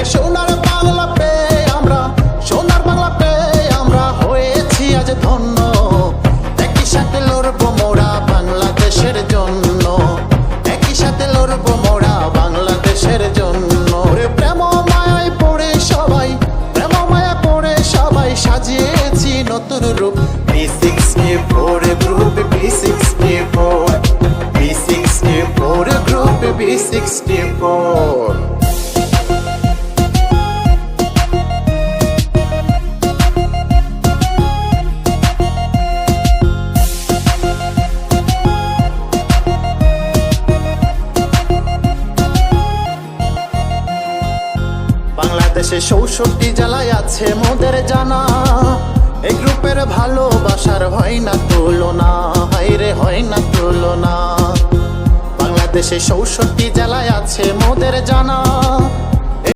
ওরে সোনার বাংলা পেয়ে আমরা, সোনার বাংলা পেয়ে আমরা হয়েছি আজ ধন্য। একই সাথে লড়বো মোরা বাংলাদেশের জন্য, একই সাথে লড়বো মোরা বাংলাদেশের জন্য। ওরে প্রেম মায়ায় পড়ে সবাই, প্রেম মায়া পড়ে সবাই সাজিয়েছি নতুন রূপ। B64 group, B64, B64 group, B64। বাংলাদেশে ৬৪ জেলায় আছে মোদের জানা, এই গ্রুপের ভালোবাসার হয় না তুলনা, হায়রে হয় না তুলনা। বাংলাদেশে ৬৪ জেলায় আছে মোদের জানা,